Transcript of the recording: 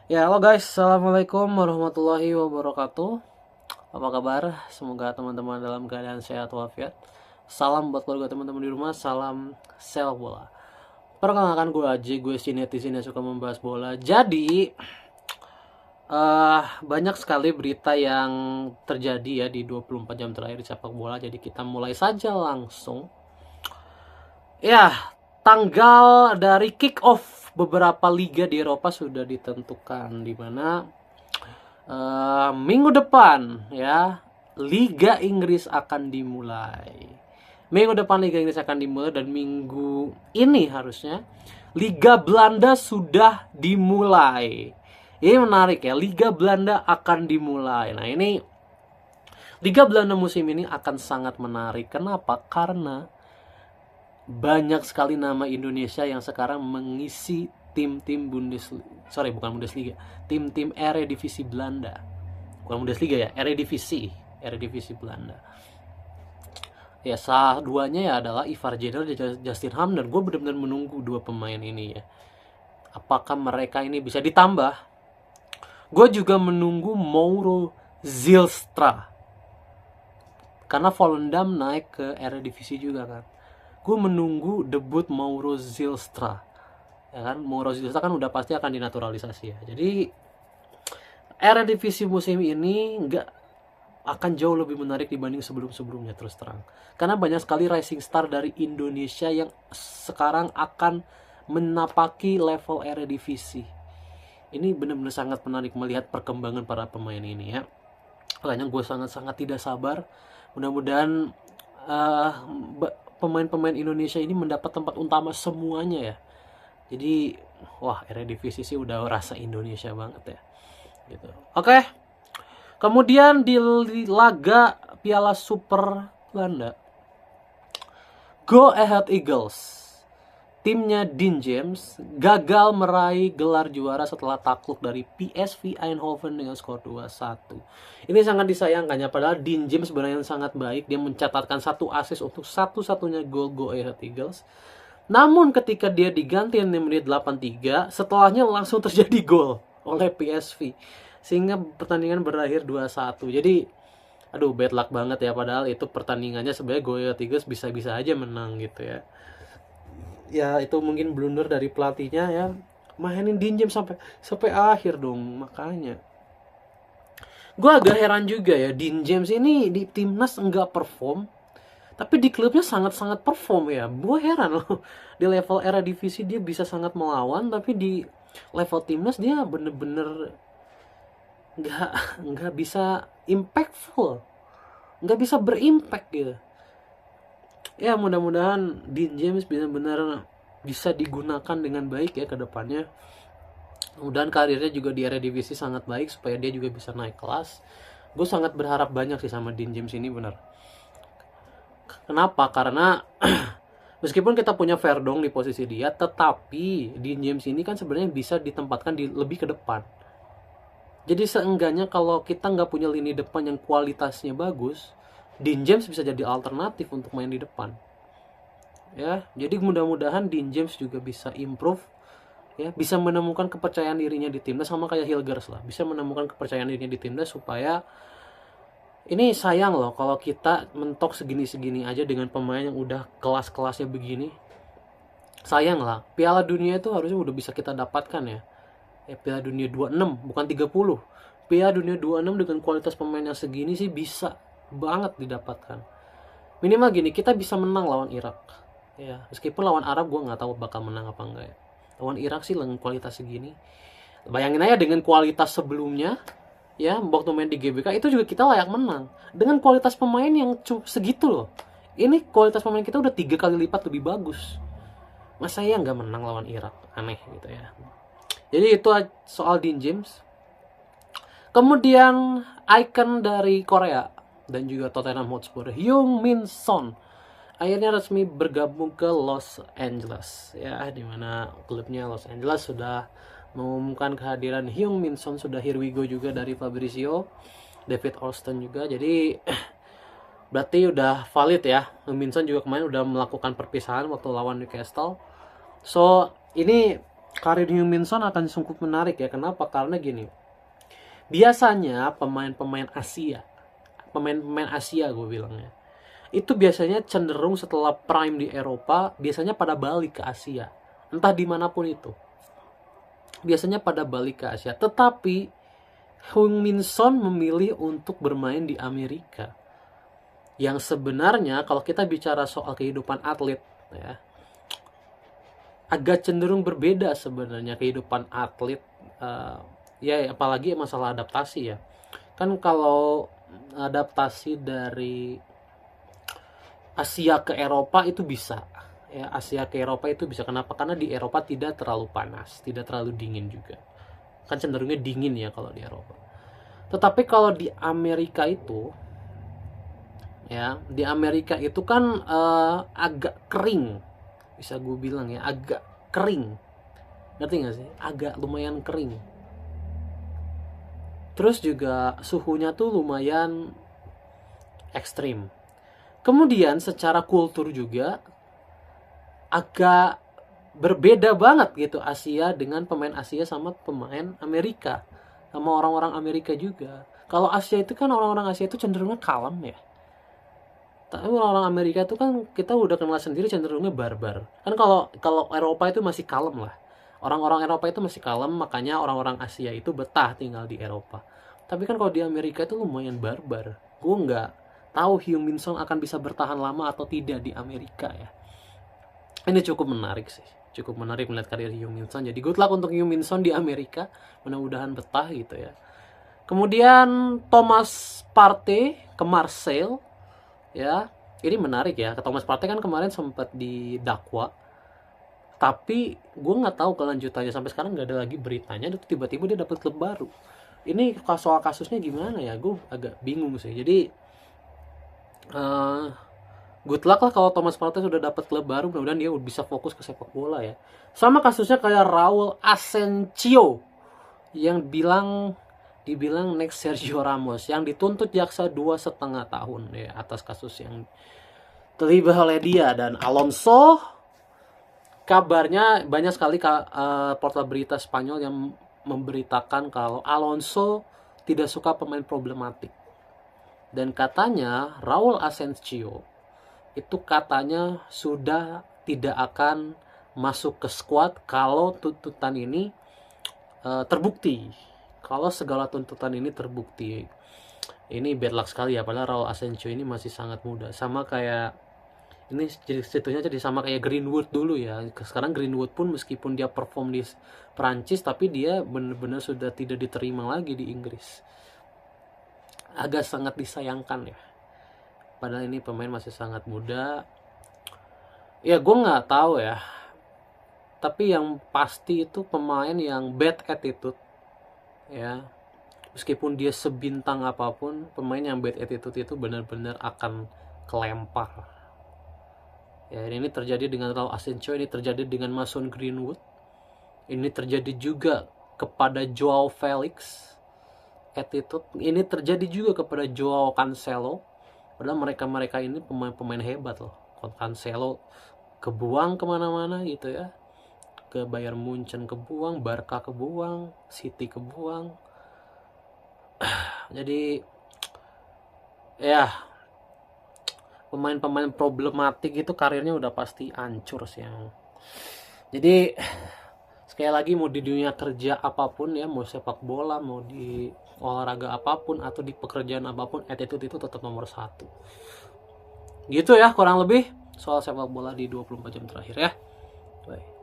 Ya, halo guys, assalamualaikum warahmatullahi wabarakatuh. Apa kabar? Semoga teman-teman dalam keadaan sehat walafiat. Salam buat keluarga teman-teman di rumah, salam sepak bola. Perkenalkan gue Aji, gue si netizen yang suka membahas bola. Jadi, banyak sekali berita yang terjadi ya di 24 jam terakhir di sepak bola. Jadi kita mulai saja langsung. Ya, tanggal dari kick off beberapa liga di Eropa sudah ditentukan, di mana minggu depan ya Liga Inggris akan dimulai. Minggu depan Liga Inggris akan dimulai dan minggu ini harusnya Liga Belanda sudah dimulai. Ini menarik ya, Liga Belanda akan dimulai. Nah, ini Liga Belanda musim ini akan sangat menarik. Kenapa? Karena banyak sekali nama Indonesia yang sekarang mengisi tim-tim Bundesliga, tim-tim Eredivisie Belanda. Bukan Bundesliga ya, Eredivisie Belanda. Ya, salah duanya ya adalah Ivar Jenner dan Justin Ham, dan gue benar-benar menunggu dua pemain ini ya. Apakah mereka ini bisa ditambah? Gue juga menunggu Mauro Zilstra, karena Volendam naik ke Eredivisie juga kan. Gue menunggu debut Mauro Zilstra, ya kan. Mauro Zilstra kan udah pasti akan dinaturalisasi ya. Jadi Eredivisie musim ini nggak akan jauh lebih menarik dibanding sebelum-sebelumnya, terus terang. Karena banyak sekali rising star dari Indonesia yang sekarang akan menapaki level Eredivisie. Ini benar-benar sangat menarik melihat perkembangan para pemain ini ya. Makanya gue sangat-sangat tidak sabar. Mudah-mudahan pemain-pemain Indonesia ini mendapat tempat utama semuanya ya. Jadi, wah, Eredivisie sih udah rasa Indonesia banget ya. Gitu. Oke. Kemudian di laga Piala Super Belanda, Go Ahead Eagles, timnya Dean James, gagal meraih gelar juara setelah takluk dari PSV Eindhoven dengan skor 2-1. Ini sangat disayangkan ya, padahal Dean James sebenarnya sangat baik. Dia mencatatkan satu assist untuk satu-satunya gol Go Ahead Eagles. Namun ketika dia diganti di menit 83, setelahnya langsung terjadi gol oleh PSV. Sehingga pertandingan berakhir 2-1. Jadi, aduh, bad luck banget ya, padahal itu pertandingannya sebenarnya Go Ahead Eagles bisa-bisa aja menang gitu ya. Ya, itu mungkin blunder dari pelatihnya ya. Mainin Dean James sampai akhir dong, makanya. Gue agak heran juga ya, Dean James ini di timnas enggak perform, tapi di klubnya sangat-sangat perform ya. Gue heran loh. Di level Eredivisie dia bisa sangat melawan, tapi di level timnas dia bener-bener nggak nggak bisa impactful, nggak bisa berimpact gitu. Ya, mudah-mudahan Dean James benar-benar bisa digunakan dengan baik ya ke depannya. Mudah-mudahan karirnya juga di Eredivisie sangat baik supaya dia juga bisa naik kelas. Gue sangat berharap banyak sih sama Dean James ini, benar. Kenapa? Karena meskipun kita punya Verdong di posisi dia, tetapi Dean James ini kan sebenarnya bisa ditempatkan di lebih ke depan. Jadi seenggaknya kalau kita nggak punya lini depan yang kualitasnya bagus, Dean James bisa jadi alternatif untuk main di depan. Ya, jadi mudah-mudahan Dean James juga bisa improve ya, bisa menemukan kepercayaan dirinya di timnas sama kayak Hilgers lah, bisa menemukan kepercayaan dirinya di timnas supaya ini sayang loh kalau kita mentok segini-segini aja dengan pemain yang udah kelas-kelasnya begini. Sayang lah, Piala Dunia itu harusnya udah bisa kita dapatkan ya. Piala Dunia 26 bukan 30. Piala Dunia 26 dengan kualitas pemain yang segini sih bisa banget didapatkan. Minimal gini, kita bisa menang lawan Irak. Ya, meskipun lawan Arab gue nggak tahu bakal menang apa enggak ya. Lawan Irak sih dengan kualitas segini. Bayangin aja dengan kualitas sebelumnya, ya waktu main di GBK itu juga kita layak menang. Dengan kualitas pemain yang segitu loh. Ini kualitas pemain kita udah 3 kali lipat lebih bagus. Masa ya nggak menang lawan Irak? Aneh gitu ya. Jadi itu soal Dean James. Kemudian icon dari Korea dan juga Tottenham Hotspur, Heung-min Son, akhirnya resmi bergabung ke Los Angeles ya, dimana klubnya Los Angeles sudah mengumumkan kehadiran Heung-min Son. Sudah here we go juga dari Fabrizio, David Ornstein juga. Jadi berarti udah valid ya. Heung-min Son juga kemarin udah melakukan perpisahan waktu lawan Newcastle. So ini karir Heung-min Son akan cukup menarik ya. Kenapa? Karena gini, biasanya pemain-pemain Asia gue bilangnya, itu biasanya cenderung setelah prime di Eropa, biasanya pada balik ke Asia. Entah dimanapun itu. Biasanya pada balik ke Asia. Tetapi Heung-min Son memilih untuk bermain di Amerika. Yang sebenarnya kalau kita bicara soal kehidupan atlet ya, agak cenderung berbeda sebenarnya kehidupan atlet, ya apalagi masalah adaptasi ya. Kan kalau adaptasi dari Asia ke Eropa itu bisa ya, Asia ke Eropa itu bisa. Kenapa? Karena di Eropa tidak terlalu panas, tidak terlalu dingin juga, kan cenderungnya dingin ya kalau di Eropa. Tetapi kalau di Amerika itu ya, di Amerika itu kan agak kering, bisa gue bilang ya, agak kering, ngerti gak sih, agak lumayan kering. Terus juga suhunya tuh lumayan ekstrim. Kemudian secara kultur juga agak berbeda banget gitu Asia dengan pemain Asia sama pemain Amerika, sama orang-orang Amerika juga. Kalau Asia itu kan orang-orang Asia itu cenderungnya kalem ya. Tapi orang-orang Amerika itu kan kita udah kenal sendiri cenderungnya barbar. Kan kalau Eropa itu masih kalem lah. Orang-orang Eropa itu masih kalem, makanya orang-orang Asia itu betah tinggal di Eropa. Tapi kan kalau di Amerika itu lumayan barbar. Gue nggak tahu Heung-min Son akan bisa bertahan lama atau tidak di Amerika ya. Ini cukup menarik sih. Cukup menarik melihat karir Heung-min Son. Jadi good luck untuk Heung-min Son di Amerika. Mudah-mudahan betah gitu ya. Kemudian Thomas Partey ke Marseille. Ya, ini menarik ya. Thomas Partey kan kemarin sempat didakwa. Tapi gue nggak tahu kelanjutannya, sampai sekarang nggak ada lagi beritanya. Tiba-tiba dia dapat klub baru. Ini soal kasusnya gimana ya? Gue agak bingung sih. Jadi good luck lah kalau Thomas Partey sudah dapat klub baru. Mudah-mudahan dia bisa fokus ke sepak bola ya. Sama kasusnya kayak Raul Asensio yang dibilang next Sergio Ramos, yang dituntut jaksa 2,5 tahun ya atas kasus yang terlibat oleh dia. Dan Alonso, kabarnya banyak sekali portal berita Spanyol yang memberitakan kalau Alonso tidak suka pemain problematik. Dan katanya Raul Asensio itu katanya sudah tidak akan masuk ke squad kalau tuntutan ini terbukti. Kalau segala tuntutan ini terbukti. Ini bad luck sekali ya, padahal Raul Asensio ini masih sangat muda. Sama kayak ini situasinya jadi sama kayak Greenwood dulu ya. Sekarang Greenwood pun meskipun dia perform di Prancis, tapi dia benar-benar sudah tidak diterima lagi di Inggris. Agak sangat disayangkan ya. Padahal ini pemain masih sangat muda. Ya gue nggak tahu ya. Tapi yang pasti itu pemain yang bad attitude ya. Meskipun dia sebintang apapun, pemain yang bad attitude itu benar-benar akan kelempar. Ya, ini terjadi dengan Raul Asensio, ini terjadi dengan Mason Greenwood. Ini terjadi juga kepada Joao Felix. Attitude ini terjadi juga kepada Joao Cancelo. Padahal mereka ini pemain-pemain hebat loh. Cancelo kebuang kemana-mana gitu ya. Ke Bayern Munchen kebuang, Barca kebuang, City kebuang. Jadi ya, pemain-pemain problematik itu karirnya udah pasti hancur sih. Jadi sekali lagi, mau di dunia kerja apapun ya, mau sepak bola, mau di olahraga apapun, atau di pekerjaan apapun, attitude itu tetap nomor 1. Gitu ya kurang lebih soal sepak bola di 24 jam terakhir ya. Bye.